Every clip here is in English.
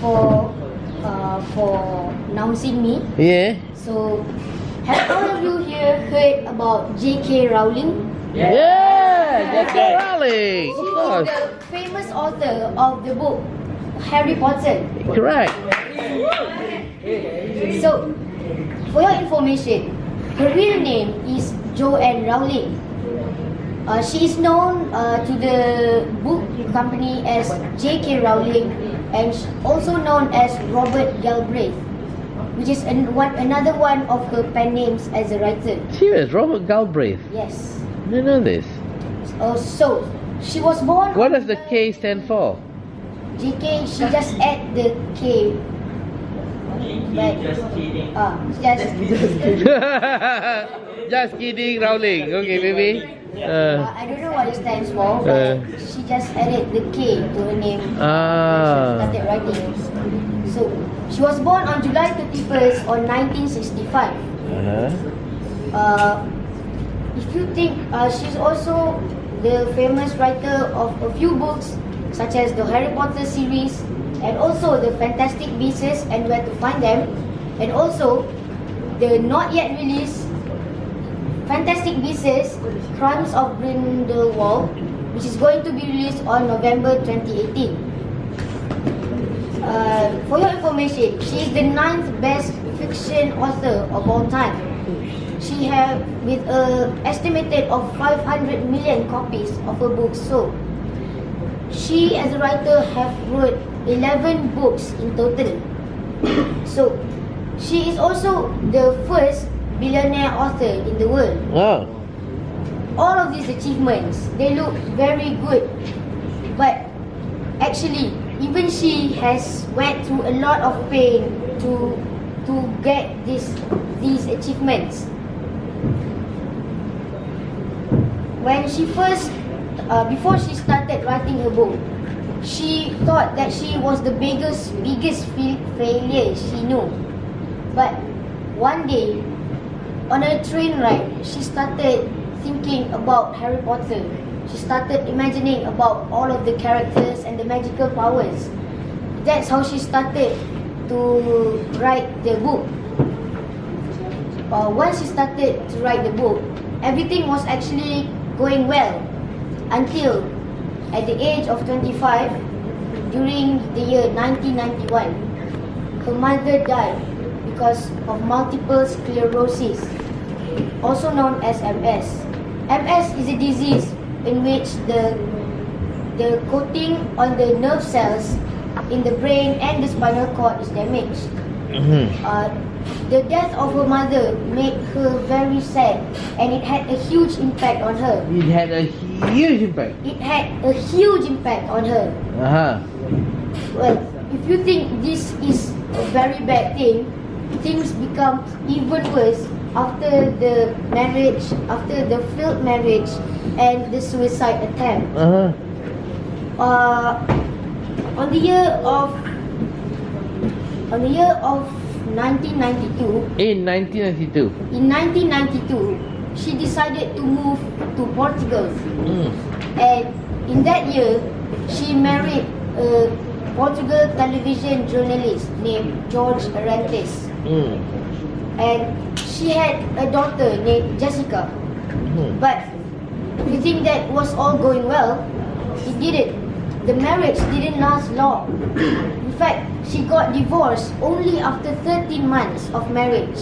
for announcing me. Yeah. So, have all of you here heard about J.K. Rowling? Yeah, J.K. Rowling, She of is course. the famous author of the book Harry Potter. Correct. So, for your information, her real name is Joanne Rowling. She is known to the book company as J.K. Rowling and also known as Robert Galbraith, which is another one of her pen names as a writer. Serious, Robert Galbraith. Yes. I didn't know this. So, she was born... What does the K stand for? JK, she just add the K. But, Just kidding, Rowling. Okay, maybe. I don't know what it stands for, but she just added the K to her name. Started writing. So, she was born on July 31st on 1965. If you think, she's also the famous writer of a few books, such as the Harry Potter series, and also the Fantastic Beasts and Where to Find Them, and also the not yet released Fantastic Beasts, Crimes of Grindelwald, which is going to be released on November 2018. For your information, she is the 9th best fiction author of all time. She has with an estimated of 500 million copies of her books sold. She as a writer have wrote 11 books in total. So, she is also the first billionaire author in the world. Oh. All of these achievements, they look very good. But actually, even she has went through a lot of pain to get these achievements. When she first, before she started writing her book, she thought that she was the biggest failure she knew. But one day, on a train ride, she started thinking about Harry Potter. She started imagining about all of the characters and the magical powers. That's how she started to write the book. Once she started to write the book, everything was actually going well until at the age of 25, during the year 1991, her mother died because of multiple sclerosis, also known as MS. MS is a disease in which the coating on the nerve cells in the brain and the spinal cord is damaged. The death of her mother made her very sad, and it had a huge impact on her. It had a huge impact. It had a huge impact on her. Well, if you think this is a very bad thing, things become even worse after the marriage, after the failed marriage and the suicide attempt. On the year of 1992. In 1992. In 1992, she decided to move to Portugal. And in that year, she married a Portugal television journalist named George Arantes. And she had a daughter named Jessica. But you think that was all going well? It didn't. The marriage didn't last long. In fact, she got divorced only after 13 months of marriage.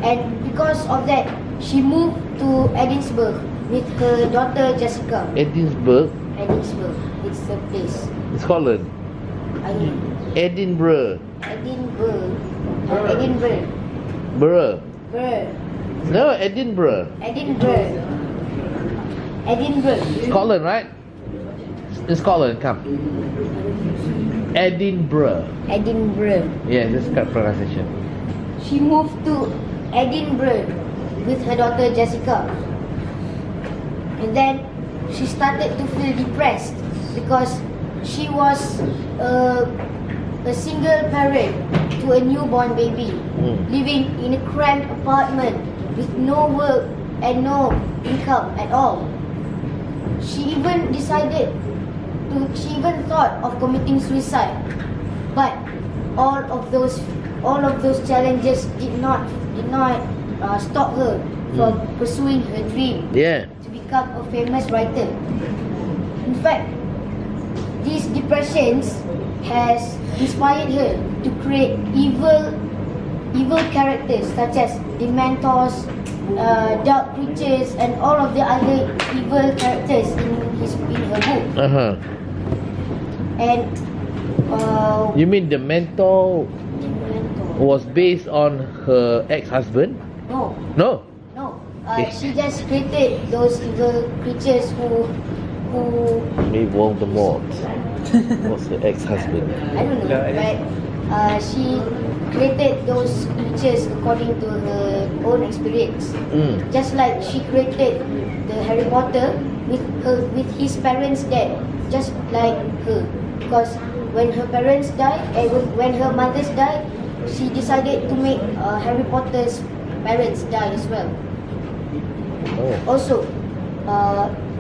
And because of that, she moved to Edinburgh with her daughter Jessica. Edinburgh? Edinburgh, it's a place. Scotland. Edinburgh. Edinburgh. Edinburgh. Burr. No, Edinburgh. Edinburgh. Scotland, right? In Scotland, come. Edinburgh. Yeah, that's correct pronunciation. She moved to Edinburgh with her daughter Jessica. And then she started to feel depressed because she was a single parent to a newborn baby, living in a cramped apartment with no work and no income at all. She even thought of committing suicide. But all of those challenges did not stop her from pursuing her dream Yeah. to become a famous writer. In fact, these depressions has inspired her to create evil characters such as Dementors, dark creatures, and all of the other evil characters in her book. And You mean the mentor Dementor. was based on her ex-husband? No. No. She just created those evil creatures who Maybe Voldemort was her ex-husband. I don't know, but she created those creatures according to her own experience. Just like she created the Harry Potter with his parents dead, just like her. Because when her parents died, when her mothers died, she decided to make Harry Potter's parents die as well. Also,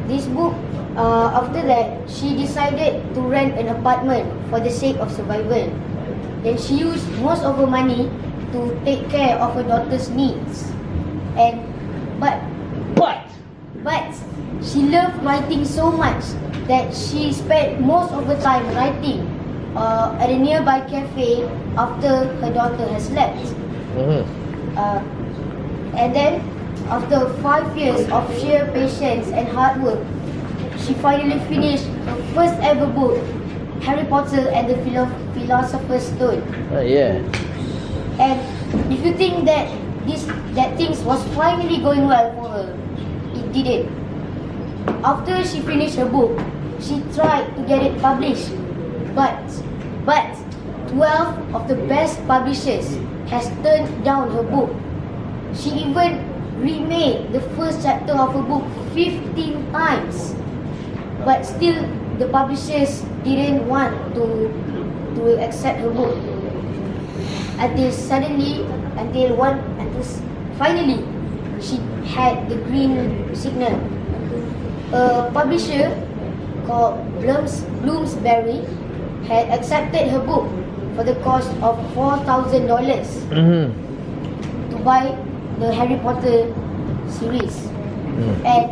this book, after that, she decided to rent an apartment for the sake of survival. Then she used most of her money to take care of her daughter's needs. But she loved writing so much that she spent most of her time writing at a nearby cafe after her daughter has left. And then, after 5 years of sheer patience and hard work, she finally finished her first ever book, Harry Potter and the Philosopher's Stone. Yeah. And if you think that things was finally going well for her, it didn't. After she finished her book, she tried to get it published, but 12 of the best publishers has turned down her book. She even remade the first chapter of her book 15 times, but still the publishers didn't want to accept her book. Until finally she had the green signal. A publisher called Bloomsbury had accepted her book for the cost of $4,000 to buy the Harry Potter series. And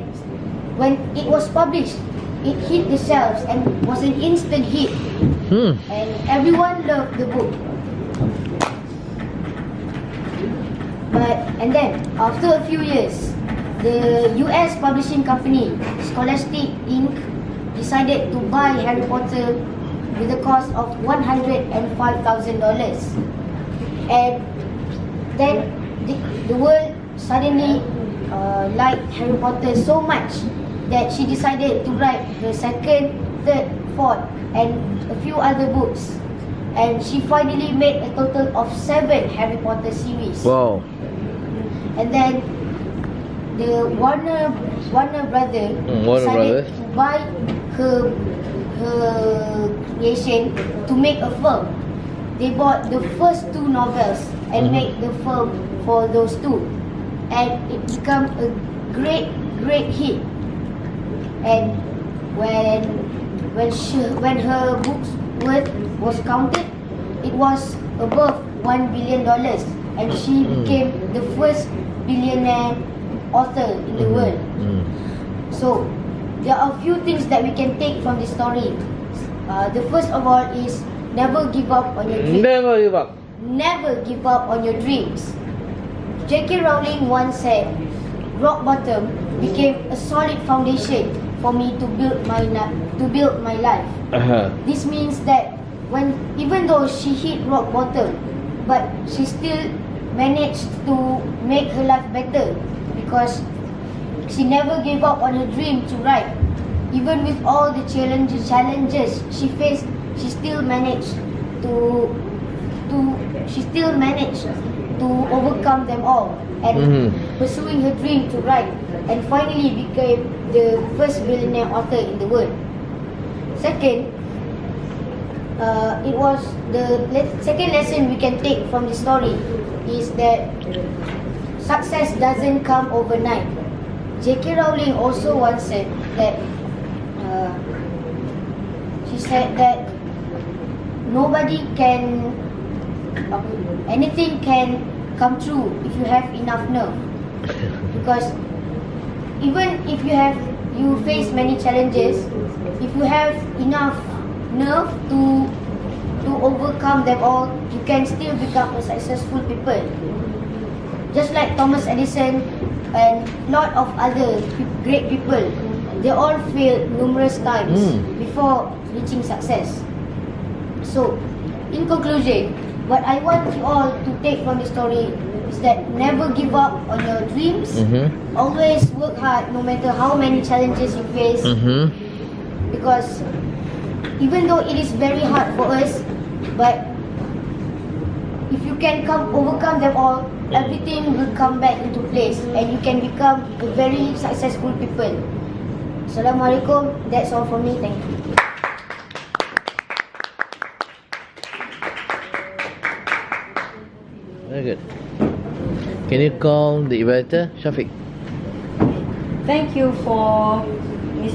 when it was published, it hit the shelves and was an instant hit. And everyone loved the book. And then, after a few years, the US publishing company, Scholastic Inc., decided to buy Harry Potter with the cost of $105,000. And then the world suddenly liked Harry Potter so much that she decided to write her second, third, fourth, and a few other books. And she finally made a total of 7 Harry Potter series. Wow. And then the Warner Brother decided to buy her creation to make a film. They bought the first 2 novels and made the film for those 2, and it became a great hit. And when her books worth was counted, it was above $1 billion, and she became the first billionaire author in the world. So there are a few things that we can take from this story. The first of all is never give up on your dreams. Never give up. Never give up on your dreams. J.K. Rowling once said, "Rock bottom became a solid foundation for me to build my life." This means that even though she hit rock bottom, but she still managed to make her life better because she never gave up on her dream to write. Even with all the challenges she faced, she still managed to overcome them all and pursuing her dream to write, and finally became the first billionaire author in the world. Second, second lesson we can take from the story is that success doesn't come overnight. J.K. Rowling also once said that nobody can, anything can come true if you have enough nerve. Because even if you face many challenges, if you have enough nerve to overcome them all, you can still become a successful people. Just like Thomas Edison and lot of other great people, they all failed numerous times before reaching success. So, in conclusion, what I want you all to take from this story is that never give up on your dreams. Always work hard no matter how many challenges you face. Because even though it is very hard for us, but if you can overcome them all, everything will come back into place and you can become a very successful people. Assalamualaikum. That's all from me. Thank you. Very good. Can you call the evaluator, Shafiq? Thank you for the